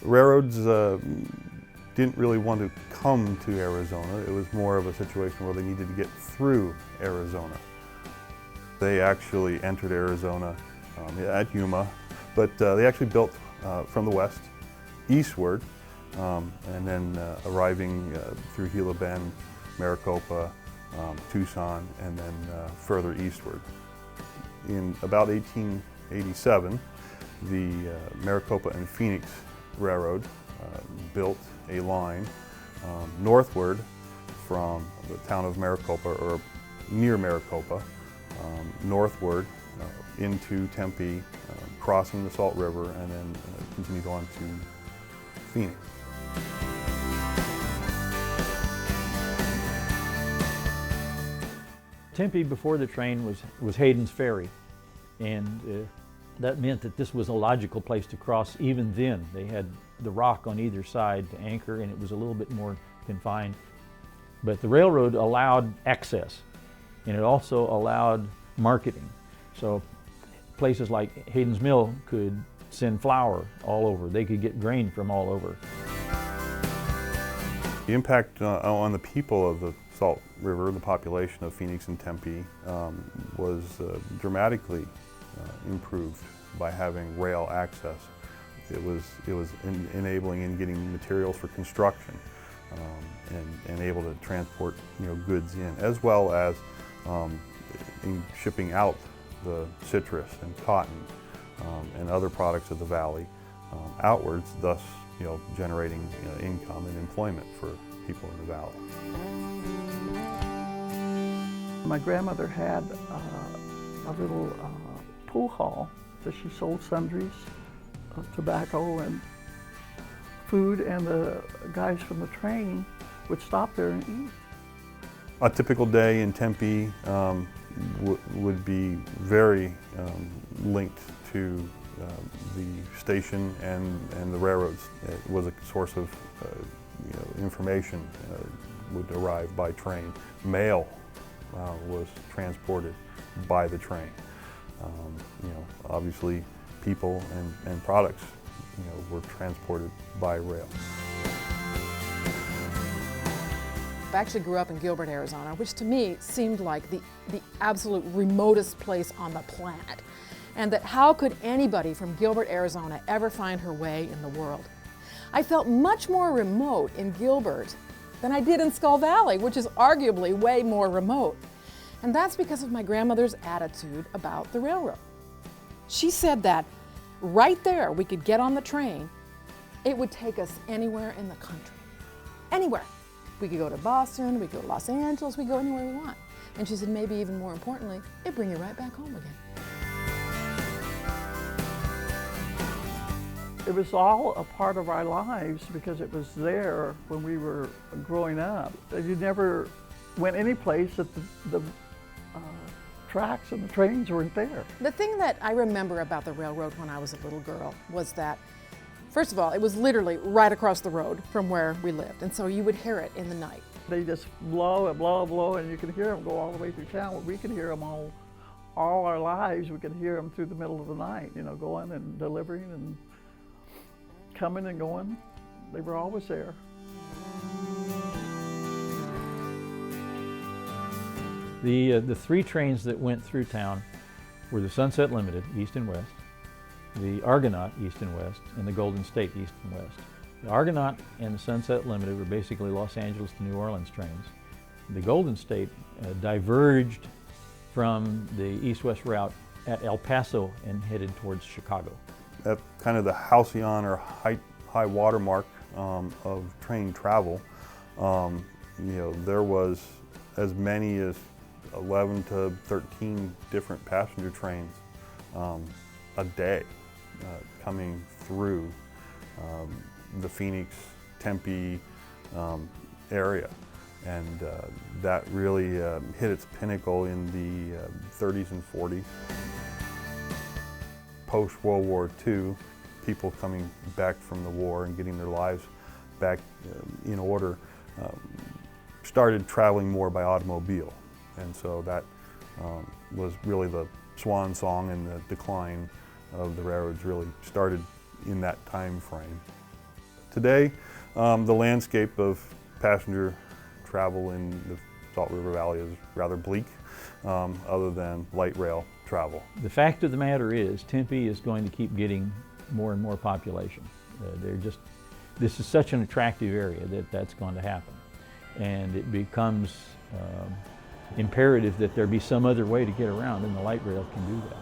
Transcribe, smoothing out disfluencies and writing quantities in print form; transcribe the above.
Railroads didn't really want to come to Arizona. It was more of a situation where they needed to get through Arizona. They actually entered Arizona at Yuma, but they actually built from the west eastward, and then arriving through Gila Bend, Maricopa, Tucson, and then further eastward. In about 1887, the Maricopa and Phoenix Railroad built a line northward from the town of Maricopa, or near Maricopa, northward into Tempe, crossing the Salt River, and then continued on to Phoenix. Tempe before the train was Hayden's Ferry, and that meant that this was a logical place to cross. Even then, they had the rock on either side to anchor, and it was a little bit more confined. But the railroad allowed access, and it also allowed marketing. So places like Hayden's Mill could send flour all over. They could get grain from all over. The impact on the people of the Salt River, the population of Phoenix and Tempe, was dramatically improved by having rail access. It was enabling in getting materials for construction, and able to transport goods in, as well as in shipping out the citrus and cotton and other products of the valley outwards, thus generating income and employment for people in the valley. My grandmother had a little pool hall that she sold sundries, tobacco and food, and the guys from the train would stop there and eat. A typical day in Tempe would be very linked to the station and the railroads. It was a source of information would arrive by train. Mail was transported by the train. Obviously people and products were transported by rail. I actually grew up in Gilbert, Arizona, which to me seemed like the absolute remotest place on the planet. And that how could anybody from Gilbert, Arizona ever find her way in the world? I felt much more remote in Gilbert than I did in Skull Valley, which is arguably way more remote. And that's because of my grandmother's attitude about the railroad. She said that right there we could get on the train. It would take us anywhere in the country. Anywhere. We could go to Boston, we could go to Los Angeles, we could go anywhere we want. And she said, maybe even more importantly, it'd bring you right back home again. It was all a part of our lives because it was there when we were growing up. You never went any place that the tracks and the trains weren't there. The thing that I remember about the railroad when I was a little girl was that, first of all, it was literally right across the road from where we lived, and so you would hear it in the night. They just blow and blow and blow, and you can hear them go all the way through town. We could hear them all our lives. We could hear them through the middle of the night, going and delivering and coming and going. They were always there. The three trains that went through town were the Sunset Limited, east and west, the Argonaut, east and west, and the Golden State, east and west. The Argonaut and the Sunset Limited were basically Los Angeles to New Orleans trains. The Golden State diverged from the east-west route at El Paso and headed towards Chicago. At kind of the halcyon or high water mark of train travel, there was as many as 11 to 13 different passenger trains a day coming through the Phoenix, Tempe area. And that really hit its pinnacle in the 30s and 40s. Post-World War II, people coming back from the war and getting their lives back in order started traveling more by automobile. And so that was really the swan song, and the decline of the railroads really started in that time frame. Today, the landscape of passenger travel in the Salt River Valley is rather bleak, other than light rail travel. The fact of the matter is, Tempe is going to keep getting more and more population. This is such an attractive area that that's going to happen. And it becomes imperative that there be some other way to get around, and the light rail can do that.